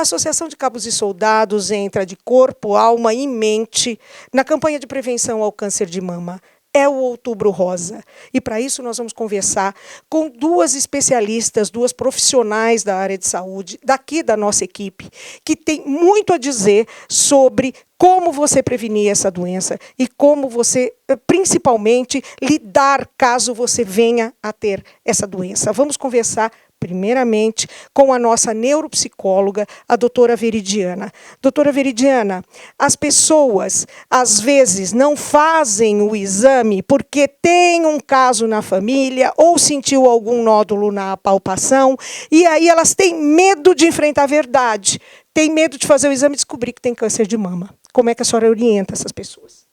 A Associação de Cabos e Soldados entra de corpo, alma e mente na campanha de prevenção ao câncer de mama. É o Outubro Rosa. E, para isso, nós vamos conversar com duas especialistas, duas profissionais da área de saúde, daqui da nossa equipe, que têm muito a dizer sobre como você prevenir essa doença e como você, principalmente, lidar caso você venha a ter essa doença. Vamos conversar primeiramente, com a nossa neuropsicóloga, a doutora Veridiana. Doutora Veridiana, as pessoas, às vezes, não fazem o exame porque tem um caso na família ou sentiu algum nódulo na palpação, e aí elas têm medo de enfrentar a verdade, têm medo de fazer o exame e descobrir que tem câncer de mama. Como é que a senhora orienta essas pessoas?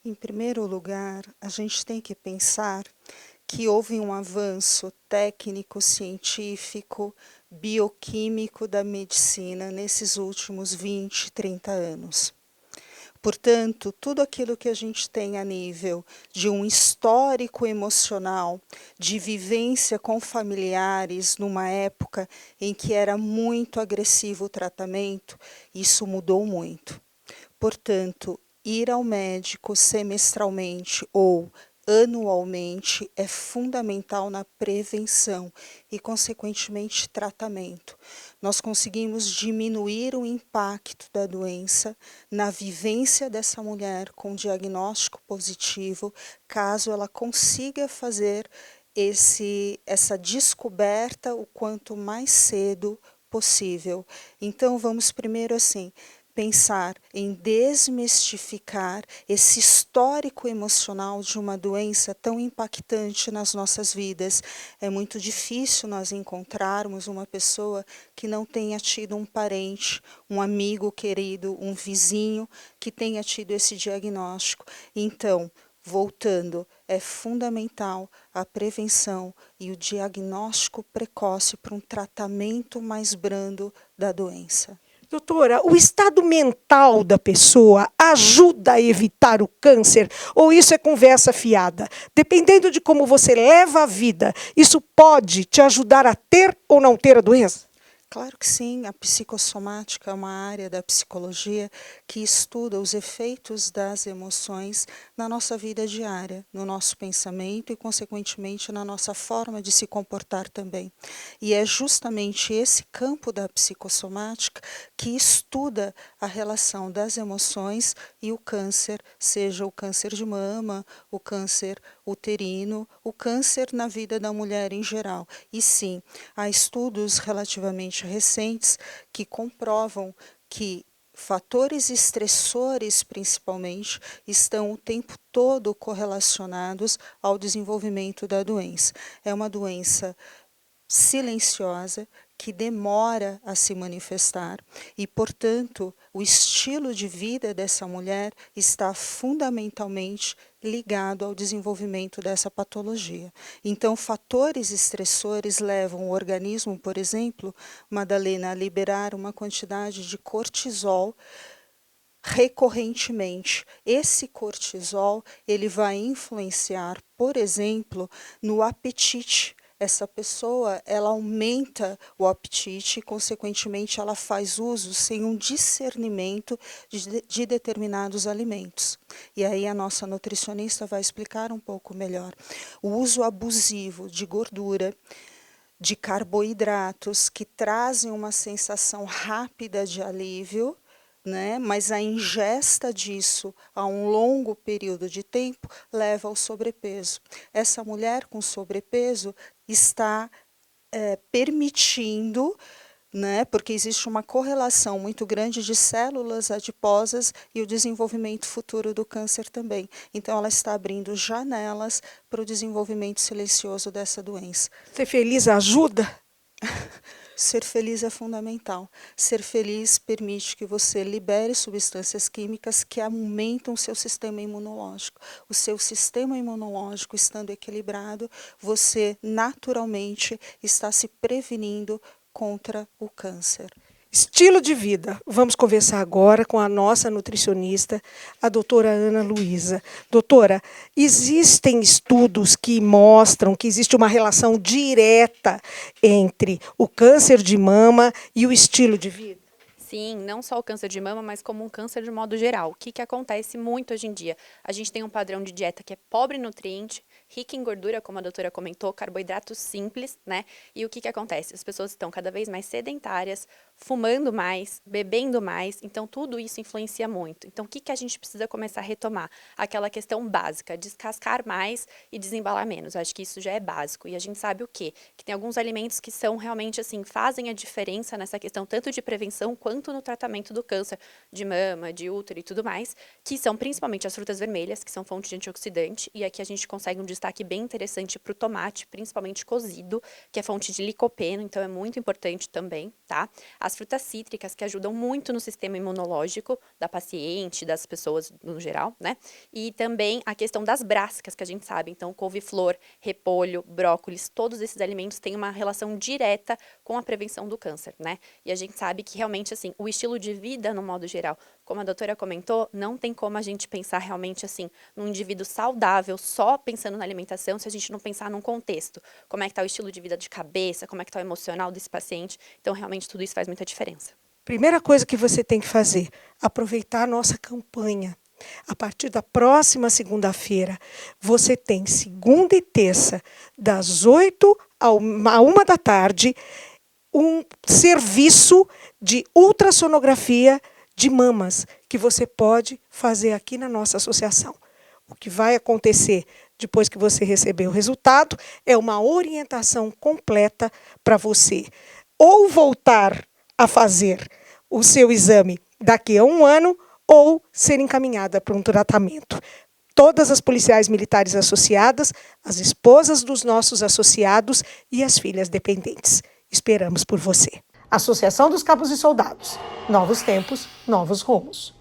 Em primeiro lugar, a gente tem que pensar que houve um avanço técnico, científico, bioquímico da medicina nesses últimos 20, 30 anos. Portanto, tudo aquilo que a gente tem a nível de um histórico emocional, de vivência com familiares numa época em que era muito agressivo o tratamento, isso mudou muito. Portanto, ir ao médico semestralmente ou anualmente é fundamental na prevenção e, consequentemente, tratamento. Nós conseguimos diminuir o impacto da doença na vivência dessa mulher com diagnóstico positivo, caso ela consiga fazer essa descoberta o quanto mais cedo possível. Então, vamos primeiro assim, pensar em desmistificar esse histórico emocional de uma doença tão impactante nas nossas vidas. É muito difícil nós encontrarmos uma pessoa que não tenha tido um parente, um amigo querido, um vizinho que tenha tido esse diagnóstico. Então, voltando, é fundamental a prevenção e o diagnóstico precoce para um tratamento mais brando da doença. Doutora, o estado mental da pessoa ajuda a evitar o câncer ou isso é conversa fiada? Dependendo de como você leva a vida, isso pode te ajudar a ter ou não ter a doença? Claro que sim, a psicossomática é uma área da psicologia que estuda os efeitos das emoções na nossa vida diária, no nosso pensamento e, consequentemente, na nossa forma de se comportar também. E é justamente esse campo da psicossomática que estuda a relação das emoções e o câncer, seja o câncer de mama, o câncer uterino, o câncer na vida da mulher em geral. E sim, há estudos relativamente recentes que comprovam que fatores estressores, principalmente, estão o tempo todo correlacionados ao desenvolvimento da doença. É uma doença silenciosa, que demora a se manifestar e, portanto, o estilo de vida dessa mulher está fundamentalmente ligado ao desenvolvimento dessa patologia. Então, fatores estressores levam o organismo, por exemplo, Madalena, a liberar uma quantidade de cortisol recorrentemente. Esse cortisol, ele vai influenciar, por exemplo, no apetite. Essa pessoa, ela aumenta o apetite e, consequentemente, ela faz uso sem um discernimento de determinados alimentos. E aí a nossa nutricionista vai explicar um pouco melhor. O uso abusivo de gordura, de carboidratos, que trazem uma sensação rápida de alívio, né? Mas a ingesta disso a um longo período de tempo leva ao sobrepeso. Essa mulher com sobrepeso está permitindo, né, porque existe uma correlação muito grande de células adiposas e o desenvolvimento futuro do câncer também. Então, ela está abrindo janelas para o desenvolvimento silencioso dessa doença. Ser feliz ajuda? Ser feliz é fundamental. Ser feliz permite que você libere substâncias químicas que aumentam o seu sistema imunológico. O seu sistema imunológico estando equilibrado, você naturalmente está se prevenindo contra o câncer. Estilo de vida. Vamos conversar agora com a nossa nutricionista, a doutora Ana Luísa. Doutora, existem estudos que mostram que existe uma relação direta entre o câncer de mama e o estilo de vida? Sim, não só o câncer de mama, mas como um câncer de modo geral. O que acontece muito hoje em dia? A gente tem um padrão de dieta que é pobre em nutriente, rica em gordura, como a doutora comentou, carboidratos simples, né? E o que acontece? As pessoas estão cada vez mais sedentárias, fumando mais, bebendo mais, então tudo isso influencia muito. Então o que a gente precisa começar a retomar? Aquela questão básica, descascar mais e desembalar menos. Eu acho que isso já é básico. E a gente sabe o quê? Que tem alguns alimentos que são realmente assim, fazem a diferença nessa questão tanto de prevenção quanto no tratamento do câncer de mama, de útero e tudo mais, que são principalmente as frutas vermelhas, que são fonte de antioxidante, e aqui a gente consegue um destaque bem interessante para o tomate, principalmente cozido, que é fonte de licopeno, então é muito importante também, tá? As frutas cítricas, que ajudam muito no sistema imunológico da paciente, das pessoas no geral, né? E também a questão das brassicas, que a gente sabe, então couve-flor, repolho, brócolis, todos esses alimentos têm uma relação direta com a prevenção do câncer, né? E a gente sabe que realmente, assim, o estilo de vida, no modo geral, como a doutora comentou, não tem como a gente pensar realmente, assim, num indivíduo saudável, só pensando na alimentação, se a gente não pensar num contexto. Como é que está o estilo de vida de cabeça, como é que está o emocional desse paciente. Então, realmente, tudo isso faz muita diferença. Primeira coisa que você tem que fazer, aproveitar a nossa campanha. A partir da próxima segunda-feira, você tem segunda e terça, das 8 à 1 da tarde, um serviço de ultrassonografia de mamas que você pode fazer aqui na nossa associação. O que vai acontecer depois que você receber o resultado é uma orientação completa para você ou voltar a fazer o seu exame daqui a 1 ano ou ser encaminhada para um tratamento. Todas as policiais militares associadas, as esposas dos nossos associados e as filhas dependentes. Esperamos por você. Associação dos Cabos e Soldados. Novos tempos, novos rumos.